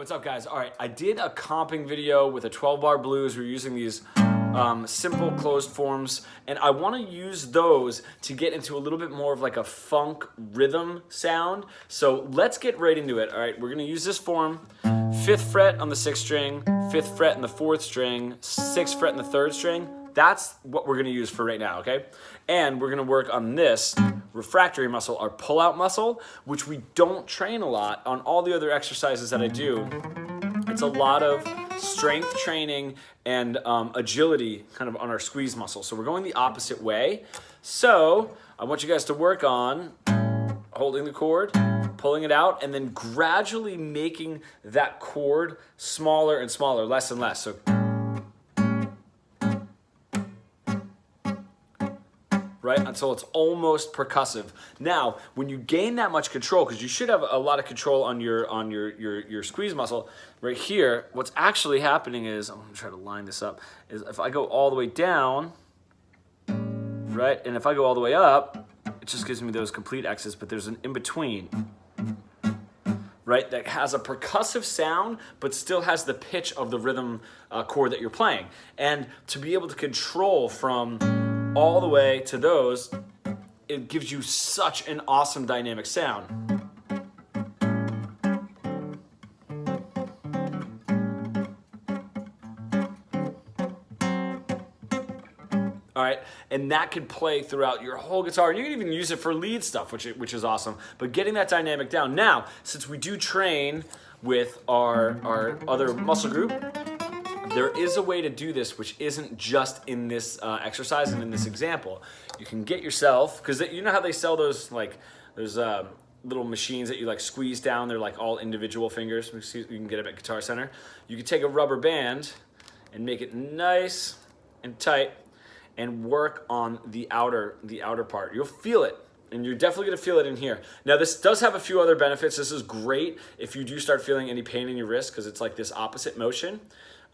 What's up, guys? All right, I did a comping video with a 12-bar blues. We're using these simple closed forms, and I want to use those to get into a little bit more of like a funk rhythm sound. So let's get right into it. All right, we're gonna use this form: 5th fret on the 6th string, 5th fret on the 4th string, 6th fret on the 3rd string. That's what we're gonna use for right now, okay? And we're gonna work on this refractory muscle, our pull-out muscle, which we don't train a lot on all the other exercises that I do. It's a lot of strength training and agility kind of on our squeeze muscle. So we're going the opposite way. So I want you guys to work on holding the chord, pulling it out, and then gradually making that chord smaller and smaller, less and less. So right, until it's almost percussive. Now, when you gain that much control, because you should have a lot of control on your squeeze muscle, right here, what's actually happening is, I'm gonna try to line this up, is if I go all the way down, right, and if I go all the way up, it just gives me those complete X's, but there's an in-between, right, that has a percussive sound, but still has the pitch of the rhythm chord that you're playing. And to be able to control from all the way to those, it gives you such an awesome dynamic sound. All right, and that can play throughout your whole guitar, and you can even use it for lead stuff, which is awesome. But getting that dynamic down. Now, since we do train with our other muscle group, there is a way to do this which isn't just in this exercise and in this example. You can get yourself, because you know how they sell those, like, there's little machines that you like squeeze down. They're like all individual fingers. You can get them at Guitar Center. You can take a rubber band and make it nice and tight and work on the outer part. You'll feel it. And you're definitely gonna feel it in here. Now, this does have a few other benefits. This is great if you do start feeling any pain in your wrist, because it's like this opposite motion.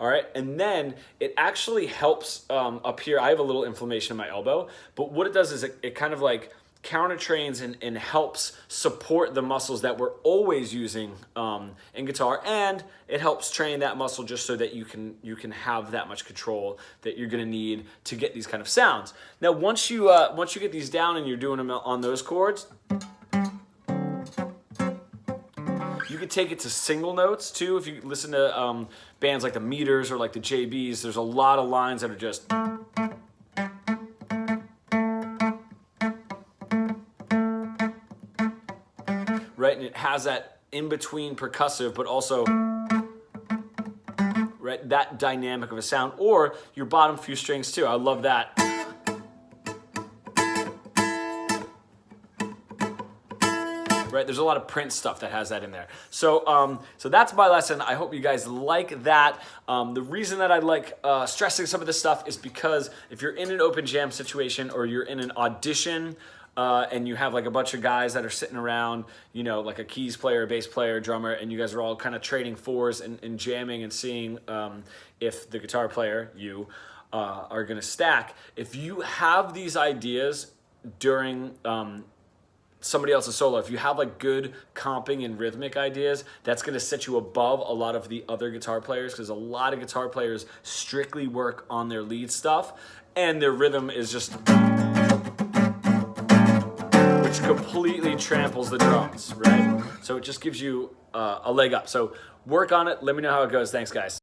All right, and then it actually helps up here. I have a little inflammation in my elbow, but what it does is it kind of like counter trains and helps support the muscles that we're always using in guitar, and it helps train that muscle just so that you can have that much control that you're gonna need to get these kind of sounds. Now, once you get these down and you're doing them on those chords, you can take it to single notes too. If you listen to bands like the Meters or like the JBs, there's a lot of lines that are just right, and it has that in-between percussive, but also right, that dynamic of a sound, or your bottom few strings too. I love that. Right, there's a lot of Prince stuff that has that in there. So, so that's my lesson. I hope you guys like that. The reason that I like stressing some of this stuff is because if you're in an open jam situation or you're in an audition and you have like a bunch of guys that are sitting around, you know, like a keys player, bass player, drummer, and you guys are all kind of trading fours and jamming and seeing if the guitar player, you, are gonna stack. If you have these ideas during somebody else's solo, if you have like good comping and rhythmic ideas, that's gonna set you above a lot of the other guitar players, because a lot of guitar players strictly work on their lead stuff and their rhythm is just, which completely tramples the drums, right? So it just gives you a leg up. So work on it. Let me know how it goes. Thanks, guys.